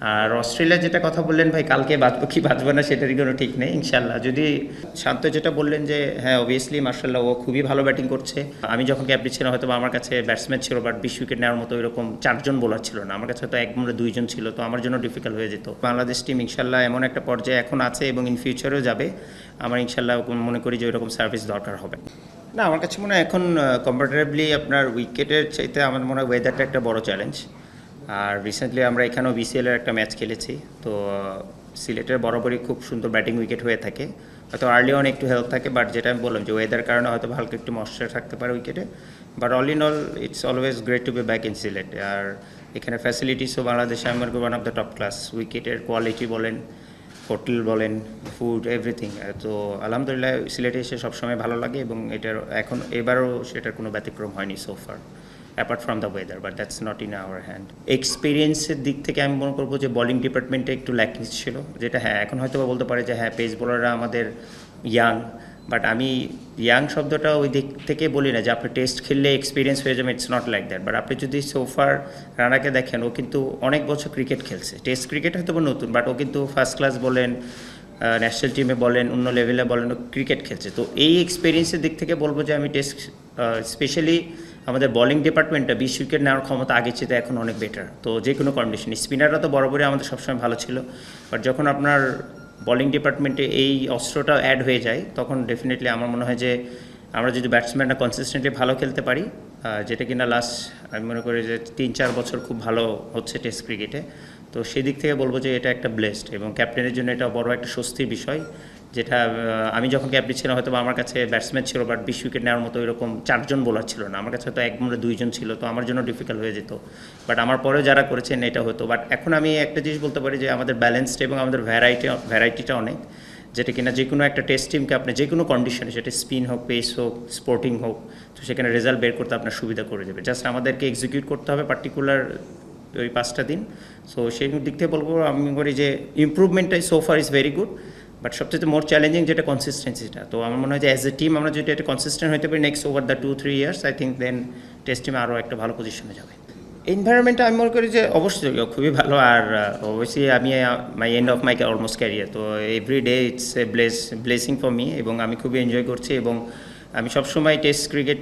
আর Australia যেটা কথা বললেন ভাই, কালকে বাঁচবো কি বাঁচবো না সেটারই কোনো ঠিক নেই ইনশাল্লাহ। যদি শান্ত যেটা বললেন যে হ্যাঁ অবভিয়াসলি মার্শাল্লাহ ও খুবই ভালো ব্যাটিং করছে। আমি যখন ক্যাপ্টেন ছিলাম হয়তো আমার কাছে ব্যাটসম্যান ছিল, বাট 20 উইকেট নেওয়ার মতো এরকম 4জন বোলার ছিল না, আমার কাছে হয়তো এক বোলার 2জন ছিল, তো আমার জন্য ডিফিকাল্ট হয়ে যেত। বাংলাদেশ টিম ইনশাল্লাহ এমন একটা পর্যায়ে এখন আছে এবং ইন ফিউচারেও যাবে। আমার ইনশাল্লাহ মনে করি যে ওইরকম সার্ভিস দরকার হবে না। আমার কাছে মনে হয় এখন কম্পারেটিভলি আপনার উইকেটের চাইতে আমার মনে হয় ওয়েদারটা একটা বড় চ্যালেঞ্জ। আর রিসেন্টলি আমরা এখানেও বিসিএলের একটা ম্যাচ খেলেছি, তো সিলেটের বরাবরই খুব সুন্দর ব্যাটিং উইকেট হয়ে থাকে। হয়তো আর্লি অন একটু হেল্প থাকে, বাট যেটা আমি বললাম যে ওয়েদার কারণে হয়তো হালকা একটু ময়েশ্চার থাকতে পারে উইকেটে। But all in all it's always great to be back in Sylhet. আর এখানে ফ্যাসিলিটিসও বাংলাদেশে আমার one of the top class. উইকেটের কোয়ালিটি বলেন, হোটেল বলেন, ফুড, এভরিথিং। তো আলহামদুলিল্লাহ সিলেটে এসে সবসময় ভালো লাগে এবং এটার এখন এবারও সেটার কোনো ব্যতিক্রম হয়নি so far, apart from the weather, but that's not in our hand. এক্সপিরিয়েন্সের দিক থেকে আমি মনে করবো যে বোলিং ডিপার্টমেন্টে একটু ল্যাকিংস ছিল, যেটা হ্যাঁ এখন হয়তো বলতে পারে যে হ্যাঁ পেস বোলাররা আমাদের ইয়াং, বাট আমি ইয়াং শব্দটা ওই দিক থেকে বলি না যে আপনি টেস্ট খেললে এক্সপিরিয়েন্স হয়ে যাবে, it's not like that. But আপনি যদি সোফার রানাকে দেখেন, ও কিন্তু অনেক বছর ক্রিকেট খেলছে। টেস্ট ক্রিকেট হয়তো নতুন, বাট ও কিন্তু ফার্স্ট ক্লাস বলেন, ন্যাশনাল টিমে বলেন, অন্য লেভেলে বলেন, ও ক্রিকেট খেলছে। তো এই এক্সপিরিয়েন্সের দিক থেকে বলবো যে আমি টেস্ট স্পেশালি আমাদের বোলিং ডিপার্টমেন্টটা 20 উইকেট নেওয়ার ক্ষমতা আগের চেয়ে এখন অনেক বেটার। তো যে কোনো কন্ডিশন, স্পিনাররা তো বরাবরই আমাদের সবসময় ভালো ছিল, বাট যখন আপনার বোলিং ডিপার্টমেন্টে এই অস্ত্রটা অ্যাড হয়ে যায় তখন ডেফিনেটলি আমার মনে হয় যে আমরা যদি ব্যাটসম্যানরা কনসিস্টেন্টলি ভালো খেলতে পারি, যেটা কিনা লাস্ট আমি মনে করি যে 3-4 বছর খুব ভালো হচ্ছে টেস্ট ক্রিকেটে, তো সেই দিক থেকে বলবো যে এটা একটা ব্লেসড এবং ক্যাপ্টেনের জন্য এটা বড় একটা স্বস্তির বিষয়। যেটা আমি যখন ক্যাপ্টেন ছিলাম হয়তো আমার কাছে ব্যাটসম্যান ছিল, বাট 20 উইকেট নেওয়ার মতো এরকম 4জন বোলার ছিল না, আমার কাছে হয়তো এক বোলার 2জন ছিল, তো আমার জন্য ডিফিকাল্ট হয়ে যেত। বাট আমার পরেও যারা করেছেন এটা হতো। বাট এখন আমি একটা জিনিস বলতে পারি যে আমাদের ব্যালেন্সড এবং আমাদের ভ্যারাইটিটা অনেক, যেটা কিনা যে কোনো একটা টেস্ট টিমকে আপনি যে কোনো কন্ডিশনে, সেটা স্পিন হোক, পেস হোক, স্পোর্টিং হোক, তো সেখানে রেজাল্ট বের করতে আপনার সুবিধা করে দেবে। জাস্ট আমাদেরকে এক্সিকিউট করতে হবে পার্টিকুলার ওই 5টা দিন। সো সেই দিক থেকে বলবো আমি করি যে ইম্প্রুভমেন্টটাই সোফার ইজ ভেরি গুড, বাট সবচেয়ে মোর চ্যালেঞ্জিং যেটা কনসিস্টেন্সিটা। তো আমার মনে হয় যে অ্যাজ এ টিম আমরা যদি এটা কনসিস্টেন্ট হইতে পারি next over the 2-3 years, I think then test টিমে আরও একটা ভালো পজিশনে যাবে। এনভায়রনমেন্টটা আমি মনে করি যে অবশ্যই খুবই ভালো। আর অবশ্যই আমি my end of my almost career, তো every day it's a blessing for me এবং আমি খুবই এনজয় করছি। এবং আমি সবসময় টেস্ট ক্রিকেট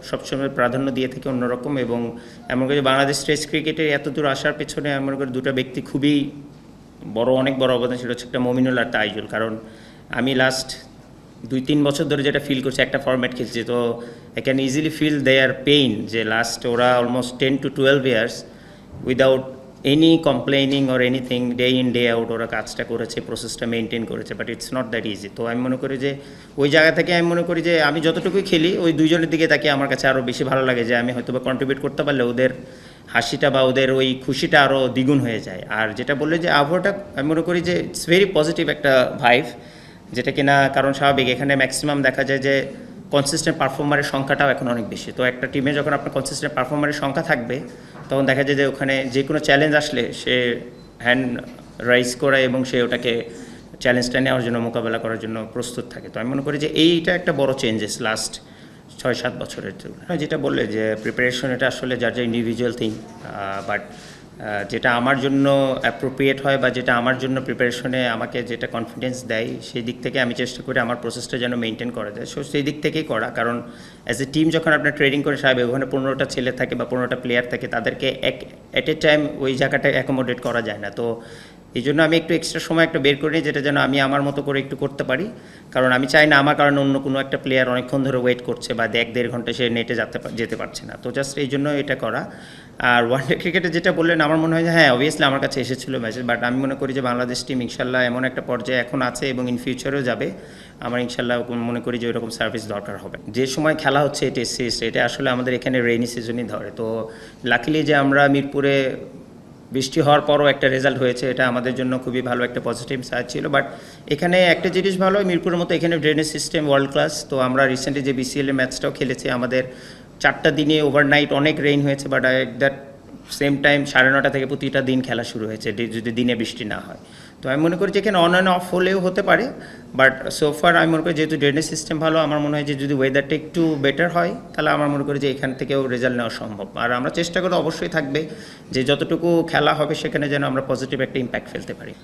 সবসময় প্রাধান্য দিয়ে থাকি অন্যরকম। এবং এমন করে বাংলাদেশ টেস্ট ক্রিকেটে এত দূর আসার পেছনে আমি মনে করি দুটো ব্যক্তি খুবই অনেক বড় অবদান, সেটা হচ্ছে একটা মমিনুল আর তাইজুল। কারণ আমি লাস্ট 2-3 বছর ধরে যেটা ফিল করছি, একটা ফরম্যাট খেলছি, তো I can easily feel their pain, যে লাস্ট ওরা almost 10 to 12 years without any complaining or anything, day in day out ওরা কাজটা করেছে, প্রসেসটা মেনটেন করেছে, but it's not that easy. তো আমি মনে করি যে ওই জায়গা থেকে আমি মনে করি যে আমি যতটুকুই খেলি ওই দুইজনের দিকে তাকিয়ে আমার কাছে আরও বেশি ভালো লাগে যে আমি হয়তো বা কন্ট্রিবিউট করতে পারলে ওদের হাসিটা বা ওদের ওই খুশিটা আরও দ্বিগুণ হয়ে যায়। আর যেটা বললে যে আবহাওয়াটা, আমি মনে করি যে ইটস ভেরি পজিটিভ একটা ভাইব, যেটা কিনা কারণ স্বাভাবিক এখানে ম্যাক্সিমাম দেখা যায় যে কনসিস্টেন্ট পারফর্মারের সংখ্যাটাও এখন অনেক বেশি। তো একটা টিমে যখন আপনার কনসিস্টেন্ট পারফর্মারের সংখ্যা থাকবে, তখন দেখা যায় যে ওখানে যে কোনো চ্যালেঞ্জ আসলে সে হ্যান্ড রাইজ করে এবং সে ওটাকে চ্যালেঞ্জটা নেওয়ার জন্য, মোকাবেলা করার জন্য প্রস্তুত থাকে। তো আমি মনে করি যে এইটা একটা বড় চেঞ্জেস লাস্ট 6-7 বছরের জন্য। যেটা বললে যে প্রিপারেশন, এটা আসলে যার যা ইন্ডিভিজুয়াল থিং, বাট যেটা আমার জন্য অ্যাপ্রোপ্রিয়েট হয় বা যেটা আমার জন্য প্রিপারেশনে আমাকে যেটা কনফিডেন্স দেয়, সেই দিক থেকে আমি চেষ্টা করি আমার প্রসেসটা যেন মেনটেন করা যায়। সো সেই দিক থেকেই করা। কারণ অ্যাজ এ টিম যখন আপনার ট্রেডিং করে সাহেব, ওখানে 15টা ছেলে থাকে বা 15টা প্লেয়ার থাকে, তাদেরকে এট এ টাইম ওই জায়গাটায় অ্যাকোমোডেট করা যায় না। তো এই জন্য আমি একটু এক্সট্রা সময় একটা বের করি, যেটা যেন আমি আমার মতো করে একটু করতে পারি। কারণ আমি চাই না আমার কারণে অন্য কোনো একটা প্লেয়ার অনেকক্ষণ ধরে ওয়েট করছে বা 1-1.5 ঘন্টা সে নেটে যেতে পারছে না। তো জাস্ট এই জন্য এটা করা। আর ওয়ানডে ক্রিকেটে যেটা বললেন, আমার মনে হয় যে হ্যাঁ অবভিয়াসলি আমার কাছে এসেছিলো ম্যাচেস, বাট আমি মনে করি যে বাংলাদেশ টিম ইনশাল্লাহ এমন একটা পর্যায়ে এখন আছে এবং ইন ফিউচারেও যাবে। আমার ইনশাল্লাহ মনে করি যে ওইরকম সার্ভিস দরকার হবে। যে সময় খেলা হচ্ছে টেস্ট সিরিজ, এটা আসলে আমাদের এখানে রেইনি সিজনই ধরে। তো লাকিলি যে আমরা মিরপুরে বৃষ্টি হওয়ার পরও একটা রেজাল্ট হয়েছে, এটা আমাদের জন্য খুবই ভালো একটা পজিটিভ সাইড ছিল। বাট এখানে একটা জিনিস ভালো, মিরপুরের মতো এখানে ড্রেনেজ সিস্টেম ওয়ার্ল্ড ক্লাস। তো আমরা রিসেন্টলি যে বিসিএল এর ম্যাচটাও খেলেছি, আমাদের 4টা দিনে ওভারনাইট অনেক রেইন হয়েছে, but at that same time 9:30 থেকে প্রতিটা দিন খেলা শুরু হয়েছে যদি দিনে বৃষ্টি না হয়। তো আমি মনে করি যে এখানে অন অ্যান্ড অফ হলেও হতে পারে, বাট সোফার আমি মনে করি যেহেতু ড্রেনেজ সিস্টেম ভালো, আমার মনে হয় যে যদি ওয়েদারটা একটু বেটার হয় তাহলে আমার মনে করি যে এখান থেকেও রেজাল্ট নেওয়া সম্ভব। আর আমরা চেষ্টা করে অবশ্যই থাকবে যে যতটুকু খেলা হবে সেখানে যেন আমরা পজিটিভ একটা ইম্প্যাক্ট ফেলতে পারি।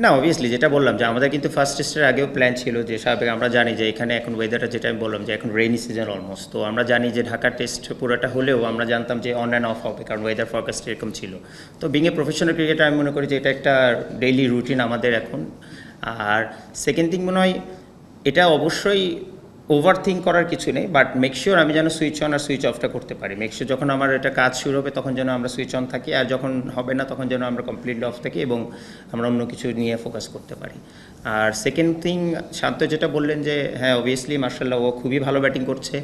না, অবভিয়াসলি যেটা বললাম যে আমাদের কিন্তু ফার্স্ট টেস্টের আগেও প্ল্যান ছিল যে স্বাভাবিক আমরা জানি যে এখানে এখন ওয়েদারটা, যেটা আমি বললাম যে এখন রেইনি সিজন অলমোস্ট, তো আমরা জানি যে ঢাকার টেস্ট পুরোটা হলেও আমরা জানতাম যে অন অ্যান্ড অফ হবে, কারণ ওয়েদার ফরকাস্ট এরকম ছিল। তো বিং এ প্রফেশনাল ক্রিকেটার আমি মনে করি যে এটা একটা ডেইলি রুটিন আমাদের এখন। আর সেকেন্ড থিং মনে হয় এটা অবশ্যই ওভার থিঙ্ক করার কিছু নেই, বাট মেকশিওর আমি যেন সুইচ অন আর সুইচ অফটা করতে পারি। মেকশিওর যখন আমার এটা কাজ শুরু হবে তখন যেন আমরা সুইচ অন থাকি, আর যখন হবে না তখন যেন আমরা কমপ্লিটলি অফ থাকি এবং আমরা অন্য কিছু নিয়ে ফোকাস করতে পারি। আর সেকেন্ড থিং, শান্ত যেটা বললেন যে হ্যাঁ অবভিয়াসলি মার্শাল্লাহ ও খুবই ভালো ব্যাটিং করছে,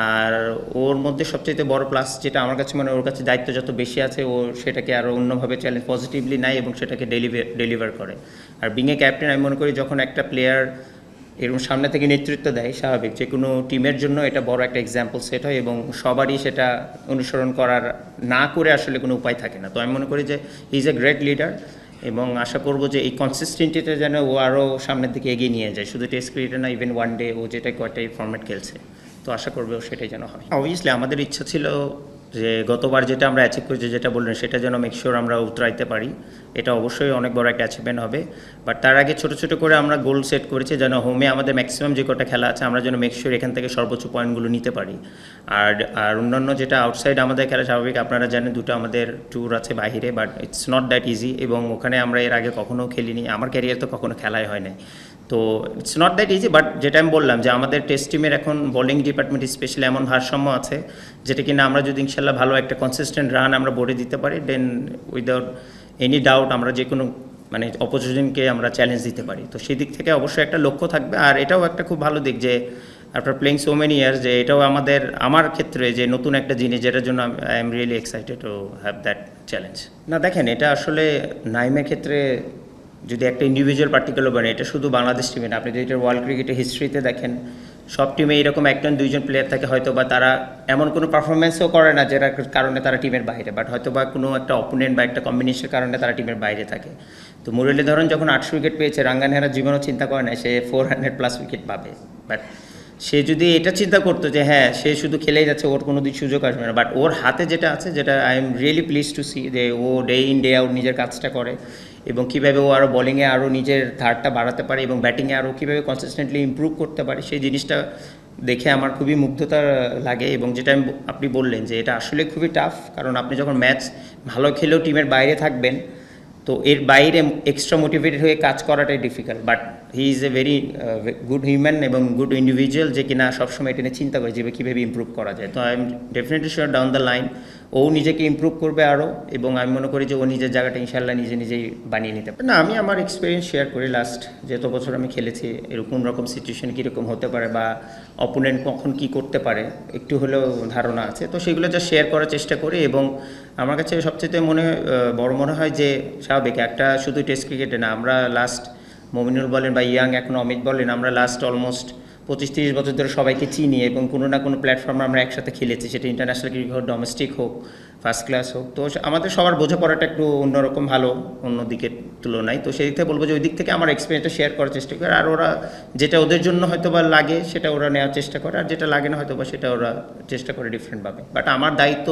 আর ওর মধ্যে সবচেয়ে বড় প্লাস যেটা আমার কাছে ওর কাছে দায়িত্ব যত বেশি আছে ও সেটাকে আরও অন্যভাবে চ্যালেঞ্জ পজিটিভলি নেয় এবং সেটাকে ডেলিভার করে। আর বিং এ ক্যাপ্টেন আমি মনে করি যখন একটা প্লেয়ার এরকম সামনে থেকে নেতৃত্ব দেয়, স্বাভাবিক যে কোনো টিমের জন্য এটা বড় একটা এক্সাম্পল সেট হয় এবং সবারই সেটা অনুসরণ করার না করে আসলে কোনো উপায় থাকে না। তো আমি মনে করি যে ইজ এ গ্রেট লিডার এবং আশা করব যে এই কনসিস্টেন্টিটা যেন ও আরও সামনের দিকে এগিয়ে নিয়ে যায়, শুধু টেস্ট ক্রিকেটে না, ইভেন ওয়ান ডে ও যেটা কয়টাই ফরম্যাট খেলছে, তো আশা করবে ও সেটাই যেন হয়। অবভিয়াসলি আমাদের ইচ্ছা ছিল যে গতবার যেটা আমরা অ্যাচিভ করেছি, যেটা বললেন সেটা যেন মেকশিওর আমরা উতরাইতে পারি, এটা অবশ্যই অনেক বড় একটা অ্যাচিভমেন্ট হবে। বাট তার আগে ছোটো ছোটো করে আমরা গোল সেট করেছি যেন হোমে আমাদের ম্যাক্সিমাম যে কটা খেলা আছে আমরা যেন মেকশিওর এখান থেকে সর্বোচ্চ পয়েন্টগুলো নিতে পারি। আর আর অন্যান্য যেটা আউটসাইড আমাদের খেলা, স্বাভাবিক আপনারা জানেন দুটো আমাদের ট্যুর আছে বাইরে, but it's not that easy এবং ওখানে আমরা এর আগে কখনও খেলিনি, আমার ক্যারিয়ার তো কখনো খেলাই হয় নাই, তো it's not that easy. But যেটা আমি বললাম যে আমাদের টেস্ট টিমের এখন বোলিং ডিপার্টমেন্ট স্পেশালি এমন ভারসাম্য আছে যেটা কিনা আমরা যদি ইনশাল্লাহ ভালো একটা কনসিস্টেন্ট রান আমরা বোর্ডে দিতে পারি, দেন উইদাউট এনি ডাউট আমরা যে কোনো মানে অপোজিশনকে আমরা চ্যালেঞ্জ দিতে পারি। তো সেই দিক থেকে অবশ্যই একটা লক্ষ্য থাকবে। আর এটাও একটা খুব ভালো দিক যে after playing so many years, যে এটাও আমার ক্ষেত্রে যে নতুন একটা জিনিস যেটার জন্য I am really excited to have that challenge. না দেখেন, এটা আসলে নাইমের ক্ষেত্রে যদি একটা ইন্ডিভিজুয়াল পার্টিকুলার বানে, এটা শুধু বাংলাদেশ টিমে না, আপনি যদি এটা ওয়ার্ল্ড ক্রিকেটের হিস্ট্রিতে দেখেন সব টিমে এরকম একজন দুইজন প্লেয়ার থাকে হয়তো বা তারা এমন কোনো পারফরমেন্সও করে না যেটার কারণে তারা টিমের বাইরে, বাট হয়তো বা কোনো একটা অপোনেন্ট বা একটা কম্বিনেশনের কারণে তারা টিমের বাইরে থাকে। তো মুরলী ধরন যখন 800 উইকেট পেয়েছে, রাঙ্গানেহারা জীবনও চিন্তা করে না সে 400+ উইকেট পাবে, বাট সে যদি এটা চিন্তা করতো যে হ্যাঁ সে শুধু খেলেই যাচ্ছে, ওর কোনো দিন সুযোগ আসবে না, বাট ওর হাতে যেটা আছে, যেটা I am really please to see যে ও ডে ইন ডে আউট নিজের কাজটা করে এবং কীভাবে ও আরও বলিংয়ে আরও নিজের ধারটা বাড়াতে পারে এবং ব্যাটিংয়ে আরও কীভাবে কনসিস্টেন্টলি ইমপ্রুভ করতে পারে, সেই জিনিসটা দেখে আমার খুবই মুগ্ধতা লাগে। এবং যেটা আপনি বললেন যে এটা আসলে খুবই টাফ, কারণ আপনি যখন ম্যাচ ভালো খেলেও টিমের বাইরে থাকবেন, তো এর বাইরে এক্সট্রা মোটিভেটেড হয়ে কাজ করাটাই difficult. But he is a very good human এবং গুড ইন্ডিভিজুয়াল, যে কিনা সবসময় এটা নিয়ে চিন্তা করে যে কীভাবে ইমপ্রুভ করা যায়। তো I am definitely sure down the line ও নিজেকে ইমপ্রুভ করবে আরও, এবং আমি মনে করি যে ও নিজের জায়গাটা ইনশাল্লাহ নিজেই বানিয়ে নিতে পারে। না, আমি আমার এক্সপিরিয়েন্স শেয়ার করি, লাস্ট যত বছর আমি খেলেছি এরকম রকম সিচুয়েশন কীরকম হতে পারে বা অপোনেন্ট কখন কী করতে পারে একটু হলেও ধারণা আছে, তো সেগুলো যা শেয়ার করার চেষ্টা করি। এবং আমার কাছে সবচেয়ে বড় মনে হয় যে স্বাভাবিক একটা শুধু টেস্ট ক্রিকেটে না, আমরা লাস্ট মমিনুল বলেন বা ইয়াং এখন অমিত বলেন, আমরা লাস্ট অলমোস্ট 25-30 বছর ধরে সবাইকে চিনি এবং কোনো না কোনো প্ল্যাটফর্মে আমরা একসাথে খেলেছি, সেটা ইন্টারন্যাশনাল ক্রিকেট হোক, ডোমেস্টিক হোক, ফার্স্ট ক্লাস হোক। তো আমাদের সবার বোঝাপড়াটা একটু অন্যরকম ভালো অন্য দিকের তুলনায়। তো সেই দিক থেকে বলবো যে ওই দিক থেকে আমার এক্সপিরিয়েন্সটা শেয়ার করার চেষ্টা করে, আর ওরা যেটা ওদের জন্য হয়তো বা লাগে সেটা ওরা নেওয়ার চেষ্টা করে, আর যেটা লাগে না হয়তো বা সেটা ওরা চেষ্টা করে ডিফারেন্টভাবে। বাট আমার দায়িত্ব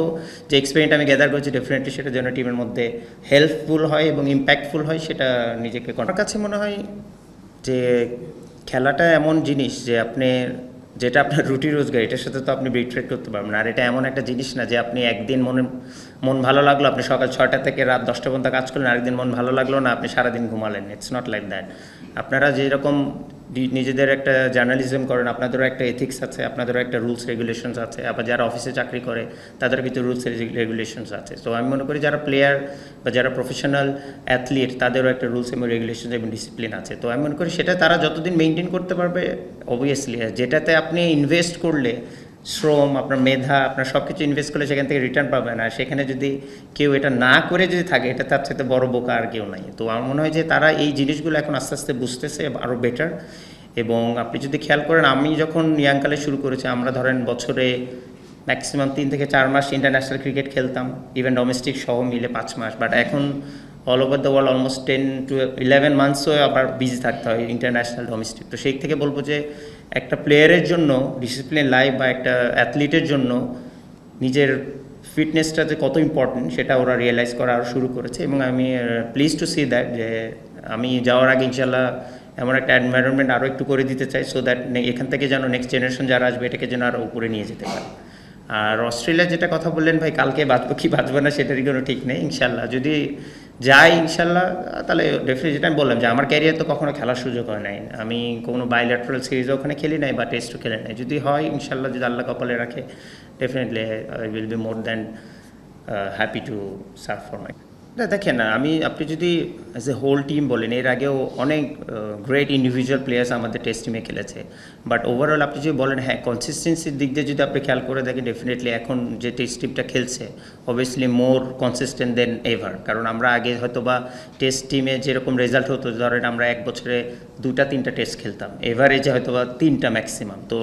যে এক্সপিরিয়েন্স আমি গ্যাদার করছি ডেফিনেটলি সেটা যেন টিমের মধ্যে হেল্পফুল হয় এবং ইম্প্যাক্টফুল হয়, সেটা নিজেকে আমার কাছে মনে হয় যে খেলাটা এমন জিনিস যে আপনি যেটা আপনার রুটি রোজগার, এটার সাথে তো আপনি বিট্রেট করতে পারবেন না। আর এটা এমন একটা জিনিস না যে আপনি একদিন মন ভালো লাগলো, আপনি সকাল 6টা থেকে রাত 10টা পর্যন্ত কাজ করলেন, আরেকদিন মন ভালো লাগলো না, আপনি সারাদিন ঘুমালেন। It's not like that. আপনারা যেরকম নিজেদের একটা জার্নালিজম করেন, আপনাদেরও একটা এথিক্স আছে, আপনাদেরও একটা রুলস রেগুলেশনস আছে, আবার যারা অফিসে চাকরি করে তাদেরও কিন্তু রুলস রেগুলেশনস আছে। তো আমি মনে করি যারা প্লেয়ার বা যারা প্রফেশনাল অ্যাথলিট তাদেরও একটা রুলস এবং রেগুলেশনস এবং ডিসিপ্লিন আছে। তো আমি মনে করি সেটা তারা যতদিন মেনটেন করতে পারবে, অবভিয়াসলি যেটাতে আপনি ইনভেস্ট করলে শ্রম, আপনার মেধা, আপনার সব কিছু ইনভেস্ট করলে সেখান থেকে রিটার্ন পাবে না। সেখানে যদি কেউ এটা না করে যদি থাকে, এটা তার সাথে বড় বোকা আর কেউ নাই। তো আমার মনে হয় যে তারা এই জিনিসগুলো এখন আস্তে আস্তে বুঝতেছে আরও বেটার। এবং আপনি যদি খেয়াল করেন, আমি যখন ইয়াংকালে শুরু করেছি, আমরা ধরেন বছরে ম্যাক্সিমাম 3 থেকে 4 মাস ইন্টারন্যাশনাল ক্রিকেট খেলতাম, ইভেন ডোমেস্টিক সহ মিলে 5 মাস। বাট এখন all over the world almost 10 to 11 মান্থসও আবার বিজি থাকতে হয় ইন্টারন্যাশনাল ডোমেস্টিক। তো সেই থেকে বলবো যে একটা প্লেয়ারের জন্য ডিসিপ্লিন লাইফ বা একটা অ্যাথলিটের জন্য নিজের ফিটনেসটা যে কত ইম্পর্টেন্ট সেটা ওরা রিয়েলাইজ করা আরও শুরু করেছে, এবং আমি প্লিজ টু সি দ্যাট যে আমি যাওয়ার আগে ইনশাল্লাহ এমন একটা এনভায়রনমেন্ট আরও একটু করে দিতে চাই, সো দ্যাট এখান থেকে যেন নেক্সট জেনারেশন যারা আসবে এটাকে যেন আরও উপরে নিয়ে যেতে পারে। আর অস্ট্রেলিয়ার যেটা কথা বললেন ভাই, কালকে বাঁচবো কি বাঁচবো না সেটারই কোনো ঠিক নেই। ইনশাল্লাহ যদি যাই ইনশাল্লাহ, তাহলে ডেফিনেটলি যেটা আমি বললাম যে আমার ক্যারিয়ার তো কখনো খেলার সুযোগ হয় নাই, আমি কোনো বাইল্যাটারাল সিরিজও ওখানে খেলি নাই বা টেস্টও খেলে নাই। যদি হয় ইনশাল্লাহ, যদি আল্লাহ কপালে রাখে, definitely I will be more than happy to serve for my. দেখেন না, আপনি যদি অ্যাজ এ হোল টিম বলেন, এর আগেও অনেক গ্রেট ইন্ডিভিজুয়াল প্লেয়ার্স আমাদের টেস্ট টিমে খেলেছে, বাট ওভারঅল আপনি যদি বলেন হ্যাঁ কনসিস্টেন্সির দিক দিয়ে যদি আপনি খেয়াল করে দেখেন, ডেফিনেটলি এখন যে টেস্ট টিমটা খেলছে অবভিয়াসলি মোর কনসিস্টেন্ট দেন এভার। কারণ আমরা আগে হয়তো বা টেস্ট টিমে যেরকম রেজাল্ট হতো, ধরেন আমরা এক বছরে 2-3টা টেস্ট খেলতাম, এভারেজে হয়তো বা 3টা ম্যাক্সিমাম। তো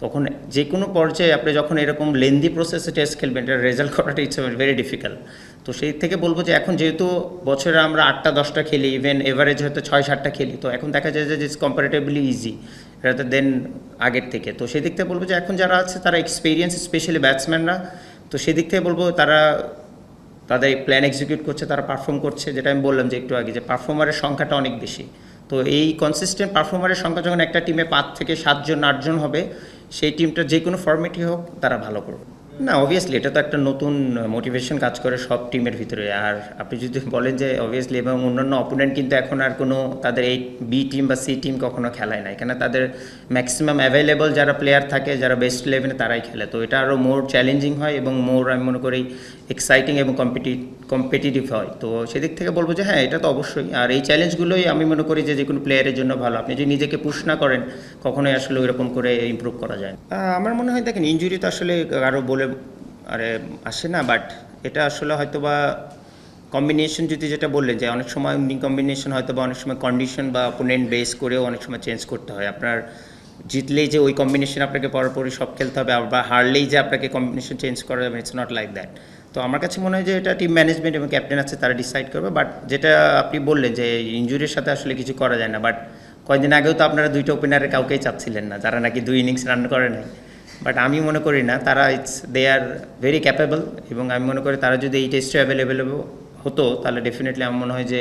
তখন যে কোনো পর্যায়ে আপনি যখন এরকম লেন্দি প্রসেসে টেস্ট খেলবেন, এটা রেজাল্ট করাটা ইটস ভেরি ডিফিকাল্ট। তো সেই থেকে বলবো যে এখন যেহেতু বছরে আমরা 8টা-10টা খেলি, ইভেন এভারেজ হয়তো 6-7টা খেলি, তো এখন দেখা যায় যে it's comparatively easy rather than আগের থেকে। তো সেই দিক থেকে বলবো যে এখন যারা আছে তারা এক্সপিরিয়েন্স, স্পেশালি ব্যাটসম্যানরা, তো সেদিক থেকে বলবো তারা তাদের প্ল্যান এক্সিকিউট করছে, তারা পারফর্ম করছে। যেটা আমি বললাম যে একটু আগে, যে পারফর্মারের সংখ্যাটা অনেক বেশি। তো এই কনসিস্টেন্ট পারফর্মারের সংখ্যা যখন একটা টিমে 5 থেকে 7-8জন হবে, সেই টিমটা যে কোনো ফর্মেটই হোক তারা ভালো করবে। না, অবভিয়াসলি এটা তো একটা নতুন মোটিভেশন কাজ করে সব টিমের ভিতরে। আর আপনি যদি বলেন যে অবভিয়াসলি, এবং অন্যান্য অপোনেন্ট কিন্তু এখন আর কোনো তাদের এই বি টিম বা সি টিম কখনো খেলায় না, কেন তাদের ম্যাক্সিমাম অ্যাভেলেবল যারা প্লেয়ার থাকে, যারা বেস্ট 11-এ তারাই খেলে। তো এটা আরও মোর চ্যালেঞ্জিং হয় এবং মোর আমি মনে করি এক্সাইটিং এবং কম্পিটিটিভ হয়। তো সেদিক থেকে বলবো যে হ্যাঁ, এটা তো অবশ্যই। আর এই চ্যালেঞ্জগুলোই আমি মনে করি যে কোনো প্লেয়ারের জন্য ভালো। আপনি যদি নিজেকে পুশ না করেন, কখনোই আসলে ওইরকম করে ইমপ্রুভ করা যায় না। আমার মনে হয় দেখেন, ইনজুরি তো আসলে আরও বলে আরে আসে না, বাট এটা আসলে হয়তো বা কম্বিনেশন, যদি যেটা বললেন যে অনেক সময় উইনিং কম্বিনেশন হয়তো বা অনেক সময় কন্ডিশন বা অপোনেন্ট বেস করেও অনেক সময় চেঞ্জ করতে হয়। আপনার জিতলেই যে ওই কম্বিনেশন আপনাকে পরপরই সব খেলতে হবে, বা হারলেই যে আপনাকে কম্বিনেশন চেঞ্জ করা যাবে, ইটস নট লাইক দ্যাট। তো আমার কাছে মনে হয় যে এটা টিম ম্যানেজমেন্ট এবং ক্যাপ্টেন আছে, তারা ডিসাইড করবে। বাট যেটা আপনি বললেন যে ইনজুরির সাথে আসলে কিছু করা যায় না, বাট কয়েকদিন আগেও তো আপনারা 2টা ওপেনারের কাউকেই চাচ্ছিলেন না, যারা নাকি 2 ইনিংস রান করে নাই। বাট আমি মনে করি না, তারা দে আর ভেরি ক্যাপেবল, এবং আমি মনে করি তারা যদি এই টেস্টে অ্যাভেলেবেল হতো, তাহলে ডেফিনেটলি আমার মনে হয় যে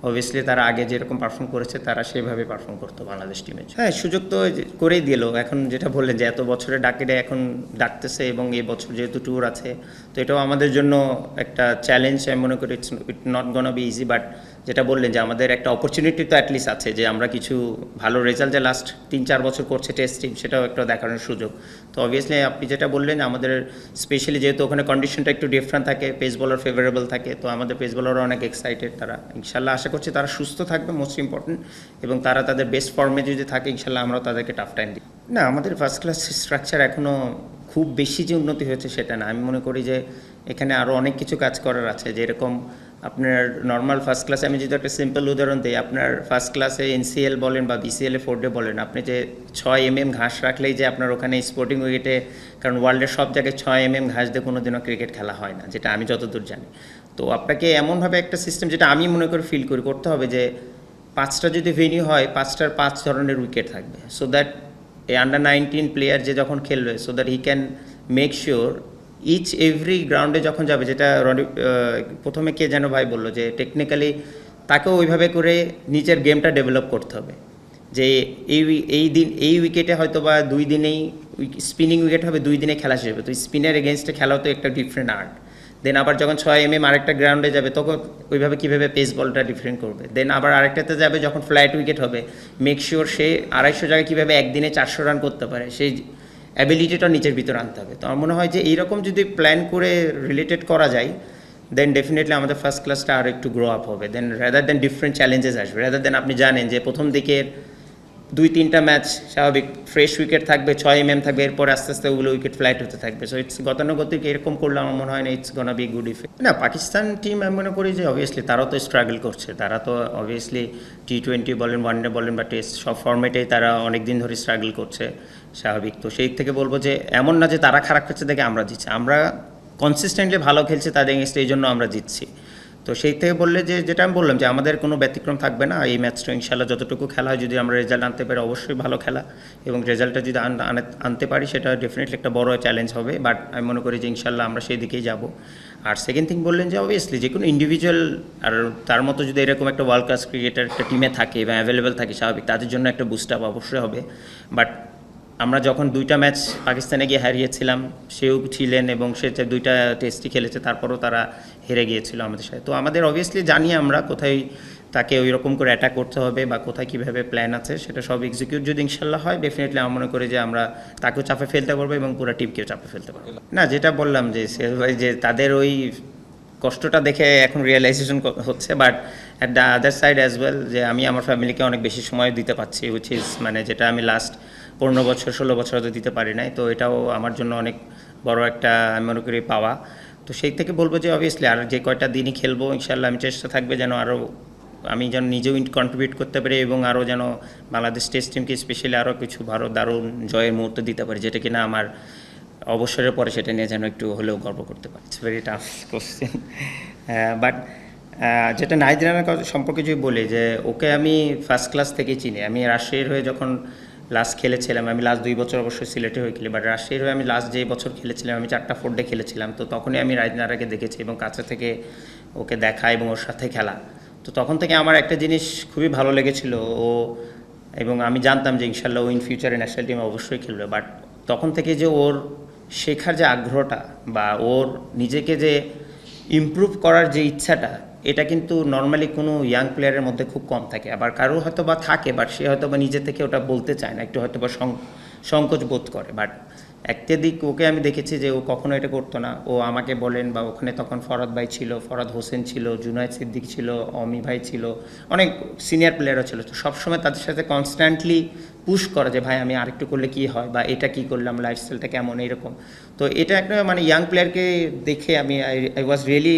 অবভিয়াসলি তারা আগে যেরকম পারফর্ম করেছে তারা সেভাবে পারফর্ম করতো বাংলাদেশ টিমে। হ্যাঁ, সুযোগ তো করেই দিল। এখন যেটা বললেন যে এত বছরে ডাকেটে এখন ডাকতেছে, এবং এই বছর যেহেতু ট্যুর আছে, তো এটাও আমাদের জন্য একটা চ্যালেঞ্জ। আমি মনে করি it not gonna be easy, but যেটা বললেন যে আমাদের একটা অপরচুনিটি তো অ্যাটলিস্ট আছে যে আমরা কিছু ভালো রেজাল্ট যে লাস্ট 3-4 বছর করছে টেস্ট টিম, সেটাও একটা দেখানোর সুযোগ। তো অবভিয়াসলি আপনি যেটা বললেন, আমাদের স্পেশালি যেহেতু ওখানে কন্ডিশনটা একটু ডিফারেন্ট থাকে, পেস বলার ফেভারেবল থাকে, তো আমাদের পেস বলারও অনেক এক্সাইটেড। তারা ইনশাল্লাহ আশা করছি তারা সুস্থ থাকবে, মোস্ট ইম্পর্টেন্ট, এবং তারা তাদের বেস্ট ফর্মে যদি থাকে ইনশাল্লাহ আমরাও তাদেরকে টাফ টাইম দিই। না, আমাদের ফার্স্ট ক্লাস স্ট্রাকচার এখনও খুব বেশি যে উন্নতি হয়েছে সেটা না। আমি মনে করি যে এখানে আরও অনেক কিছু কাজ করার আছে। যেরকম আপনার নর্মাল ফার্স্ট ক্লাসে, আমি যদি একটা সিম্পল উদাহরণ দিই, আপনার ফার্স্ট ক্লাসে NCL বলেন বা BCL-এ 4 ডে বলেন, আপনি যে 6 mm ঘাস রাখলেই যে আপনার ওখানে স্পোর্টিং উইকেটে, কারণ ওয়ার্ল্ডের সব জায়গায় 6 mm ঘাস দিয়ে কোনো দিনও ক্রিকেট খেলা হয় না, যেটা আমি যতদূর জানি। তো আপনাকে এমনভাবে একটা সিস্টেম, যেটা আমি মনে করি ফিল করি, করতে হবে যে 5টা যদি ভেনিউ হয়, 5টার 5 ধরনের উইকেট থাকবে, সো দ্যাট এই আন্ডার-19 প্লেয়ার যে যখন খেলবে, so that he can make sure each every গ্রাউন্ডে যখন যাবে, যেটা প্রথমে কে যেন ভাই বললো যে টেকনিক্যালি তাকেও ওইভাবে করে নিজের গেমটা ডেভেলপ করতে হবে, যে এই উইকেটে হয়তো বা 2 দিনেই স্পিনিং উইকেট হবে, 2 দিনে খেলা শেষ হবে। তো স্পিনের এগেনস্টে খেলাও তো একটা ডিফারেন্ট আর্ট। দেন আবার যখন 6 mm আরেকটা গ্রাউন্ডে যাবে, তখন ওইভাবে কীভাবে পেস বলটা ডিফারেন্ট করবে। দেন আবার আরেকটাতে যাবে যখন ফ্ল্যাট উইকেট হবে, মেক শিওর সে 250 জায়গায় কীভাবে একদিনে 400 রান করতে পারে, সেই অ্যাবিলিটিটা নিচের ভিতর আনতে হবে। তো আমার মনে হয় যে এইরকম যদি প্ল্যান করে রিলেটেড করা যায়, দেন ডেফিনেটলি আমাদের ফার্স্ট ক্লাসটা আরও একটু গ্রো আপ হবে। দেন রাদার দেন ডিফারেন্ট চ্যালেঞ্জেস আসবে, রাদার দেন আপনি জানেন যে প্রথম দিকের 2-3টা ম্যাচ স্বাভাবিক ফ্রেশ উইকেট থাকবে, 6 mm থাকবে, এরপর আস্তে আস্তে ওগুলো উইকেট ফ্লাইট হতে থাকবে। সো ইটস গতানুগতিক এরকম করলে আমার মনে হয় না it's gonna be good effect. না, পাকিস্তান টিম আমি মনে করি যে অবভিয়াসলি তারাও তো স্ট্রাগল করছে। তারা তো অবভিয়াসলি T20 বলেন, 1 ডে বলেন বা টেস্ট, সব ফর্মেটেই তারা অনেক দিন ধরে স্ট্রাগল করছে, স্বাভাবিক। তো সেই থেকে বলবো যে এমন না যে তারা খারাপ খেলছে দেখে আমরা জিতছি, আমরা কনসিস্টেন্টলি ভালো খেলছি তাদের এগেইনস্টে, এই জন্য আমরা জিতছি। তো সেই থেকে বললে যে যেটা আমি বললাম যে আমাদের কোনো ব্যতিক্রম থাকবে না এই ম্যাচটা ইনশাল্লাহ যতটুকু খেলা হয় যদি আমরা রেজাল্ট আনতে পারি অবশ্যই ভালো খেলা এবং রেজাল্টটা যদি আনতে পারি সেটা ডেফিনেটলি একটা বড় চ্যালেঞ্জ হবে বাট আমি মনে করি যে ইনশাল্লাহ আমরা সেই দিকেই যাব আর সেকেন্ড থিং বললেন যে অবভিয়াসলি যে কোনো ইন্ডিভিজুয়াল আর তার মতো যদি এরকম একটা ওয়ার্ল্ড ক্লাস ক্রিকেটার একটা টিমে থাকে বা অ্যাভেলেবেল থাকে স্বাভাবিক তাদের জন্য একটা বুস্ট আপ অবশ্যই হবে বাট আমরা যখন 2টা ম্যাচ পাকিস্তানে গিয়ে হারিয়েছিলাম সেও ছিলেন এবং সে 2টা টেস্টই খেলেছে তারপরও তারা হেরে গিয়েছিল আমাদের সাথে তো আমাদের অবভিয়াসলি জানি আমরা কোথায় তাকে ওই রকম করে অ্যাটাক করতে হবে বা কোথায় কীভাবে প্ল্যান আছে সেটা সব এক্সিকিউট যদি ইনশাল্লাহ হয় ডেফিনেটলি আমি মনে করি যে আমরা তাকেও চাপে ফেলতে পারবো এবং পুরো টিমকেও চাপে ফেলতে পারবো না যেটা বললাম যে ভাই যে তাদের ওই কষ্টটা দেখে এখন রিয়েলাইজেশন হচ্ছে but at the other side as well যে আমি আমার ফ্যামিলিকে অনেক বেশি সময় দিতে পারছি উইচ ইজ মানে যেটা আমি লাস্ট 15 বছর 16 বছর হয়তো দিতে পারি নাই তো এটাও আমার জন্য অনেক বড় একটা আমি মনে করি পাওয়া তো সেই থেকে বলবো যে অবভিয়াসলি আর যে কয়টা দিনই খেলবো ইনশাল্লাহ আমি চেষ্টা থাকবে যেন আরও আমি যেন নিজেও কন্ট্রিবিউট করতে পারি এবং আরও যেন বাংলাদেশ টেস্ট টিমকে স্পেশালি আরও কিছু ভালো দারুণ জয়ের মুহূর্ত দিতে পারি যেটা কিনা আমার অবসরের পরে সেটা নিয়ে যেন একটু হলেও গর্ব করতে পারি it's very tough question but যেটা নাহিদ রানার সম্পর্কে যদি বলি যে ওকে আমি ফার্স্ট ক্লাস থেকেই চিনি আমি রাজশাহীর হয়ে যখন লাস্ট খেলেছিলাম আমি লাস্ট 2 বছর অবশ্যই সিলেটে হয়ে খেলি বাট রাজশাহীর হয়ে আমি লাস্ট যে বছর খেলেছিলাম আমি 4টা 4 ডে খেলেছিলাম তো তখনই আমি নাহিদ রানাকে দেখেছি এবং কাছে থেকে ওকে দেখা এবং ওর সাথে খেলা তো তখন থেকে আমার একটা জিনিস খুবই ভালো লেগেছিল ও এবং আমি জানতাম যে ইনশাল্লাহ ও ইন ফিউচারে ন্যাশনাল টিমে অবশ্যই খেলবে বাট তখন থেকে যে ওর শেখার যে আগ্রহটা বা ওর নিজেকে যে ইমপ্রুভ করার যে ইচ্ছাটা এটা কিন্তু নর্মালি কোনো ইয়াং প্লেয়ারের মধ্যে খুব কম থাকে আবার কারো হয়তো বা থাকে বাট সে হয়তো বা নিজে থেকে ওটা বলতে চায় না একটু হয়তো বা সংকোচ বোধ করে বাট একটা দিক ওকে আমি দেখেছি যে ও কখনো এটা করতো না ও আমাকে বলেন বা ওখানে তখন ফরহাদ ভাই ছিল ফরহাদ হোসেন ছিল জুনায়েদ সিদ্দিক ছিল অমি ভাই ছিল অনেক সিনিয়র প্লেয়ারও ছিল তো সবসময় তাদের সাথে কনস্ট্যান্টলি পুশ করা যে ভাই আমি আরেকটু করলে কি হয় বা এটা কি করলাম লাইফস্টাইলটা কেমন এরকম তো এটা একটা মানে ইয়াং প্লেয়ারকে দেখে আমি আই ওয়াজ রিয়েলি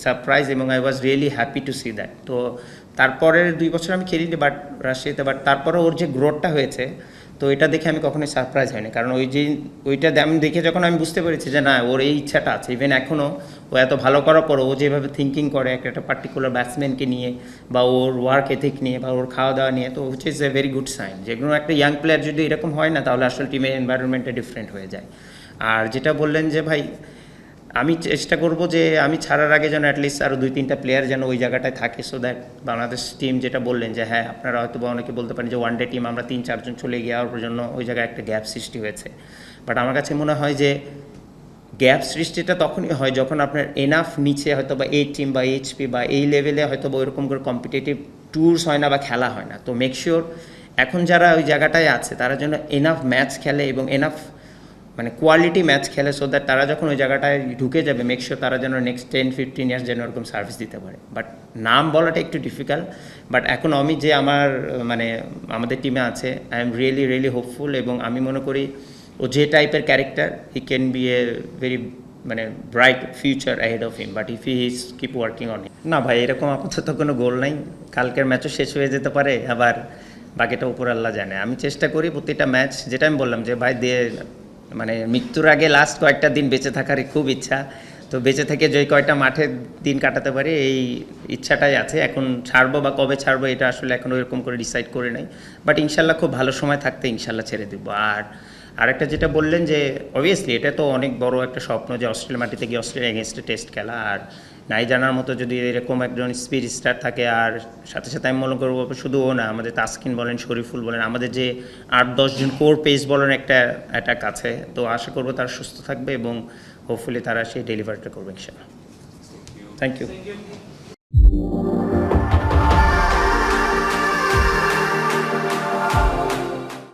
সারপ্রাইজ এবং I was really happy to see that তো তারপরের 2 বছর আমি খেলিনি বাট রাজশাহীতে বাট তারপরে ওর যে গ্রোথটা হয়েছে তো এটা দেখে আমি কখনোই সারপ্রাইজ হয়নি কারণ ওইটা আমি দেখে যখন আমি বুঝতে পেরেছি যে না ওর এই ইচ্ছাটা আছে ইভেন এখনও ও এত ভালো করার পর ও যেভাবে থিঙ্কিং করে একটা পার্টিকুলার ব্যাটসম্যানকে নিয়ে বা ওর ওয়ার্ক এথিক নিয়ে বা ওর খাওয়া দাওয়া নিয়ে তো which is a very good sign যেগুলো একটা ইয়াং প্লেয়ার যদি এরকম হয় না তাহলে আসলে টিমের এনভায়রনমেন্টটা ডিফারেন্ট হয়ে যায় আর যেটা বললেন যে ভাই আমি চেষ্টা করব যে আমি ছাড়ার আগে যেন অ্যাটলিস্ট আরও 2-3টা প্লেয়ার যেন ওই জায়গাটায় থাকে সো দ্যাট বাংলাদেশ টিম যেটা বললেন যে হ্যাঁ আপনারা হয়তো বা অনেকে বলতে পারেন যে ওয়ানডে টিম আমরা 3-4 জন চলে যাওয়ার জন্য ওই জায়গায় একটা গ্যাপ সৃষ্টি হয়েছে বাট আমার কাছে মনে হয় যে গ্যাপ সৃষ্টিটা তখনই হয় যখন আপনার এনাফ নিচে হয়তো বা এই টিম বা এইচপি বা এই লেভেলে হয়তো বা ওইরকম করে কম্পিটিটিভ ট্যুরস হয় না বা খেলা হয় না তো মেক শিওর এখন যারা ওই জায়গাটায় আছে তারা যেন এনাফ ম্যাচ খেলে এবং এনাফ মানে কোয়ালিটি ম্যাচ খেলে সো দ্যাট তারা যখন ওই জায়গাটায় ঢুকে যাবে মেক শিওর তারা যেন নেক্সট 10-15 ইয়ার্স যেন এরকম সার্ভিস দিতে পারে বাট নাম বলাটা একটু ডিফিকাল্ট বাট এখন আমি যে আমার মানে আমাদের টিমে আছে আই এম রিয়েলি হোপফুল এবং আমি মনে করি ও যে টাইপের character he can be a very মানে bright future ahead of him but if he is keep working on it না ভাই এরকম আপাতত কোনো গোল নাই কালকের ম্যাচও শেষ হয়ে যেতে পারে আবার বাকিটা উপর আল্লাহ জানে আমি চেষ্টা করি প্রতিটা ম্যাচ যেটা আমি বললাম যে ভাই দিয়ে মানে মৃত্যুর আগে লাস্ট কয়েকটা দিন বেঁচে থাকারই খুব ইচ্ছা তো বেঁচে থেকে যে কয়টা মাঠে দিন কাটাতে পারি এই ইচ্ছাটাই আছে এখন ছাড়বো বা কবে ছাড়বো এটা আসলে এখন ওইরকম করে ডিসাইড করে নাই বাট ইনশাল্লাহ খুব ভালো সময় থাকতে ইনশাল্লাহ ছেড়ে দেবো আর আরেকটা যেটা বললেন যে অবভিয়াসলি এটা তো অনেক বড় একটা স্বপ্ন যে অস্ট্রেলিয়া মাটিতে গিয়ে অস্ট্রেলিয়া এগেনস্টে টেস্ট খেলা আর নাই জানার মতো যদি এরকম একজন স্পিড স্টার থাকে আর সাথে সাথে আমি মনে করবো শুধু ও না আমাদের তাসকিন বলেন শরীফুল বলেন আমাদের যে 8-10 জন কোর পেস বলেন একটা অ্যাটাক আছে তো আশা করবো তারা সুস্থ থাকবে এবং হোপফুলি তারা সেই ডেলিভারিটা করবে ইনশাআল্লাহ থ্যাংক ইউ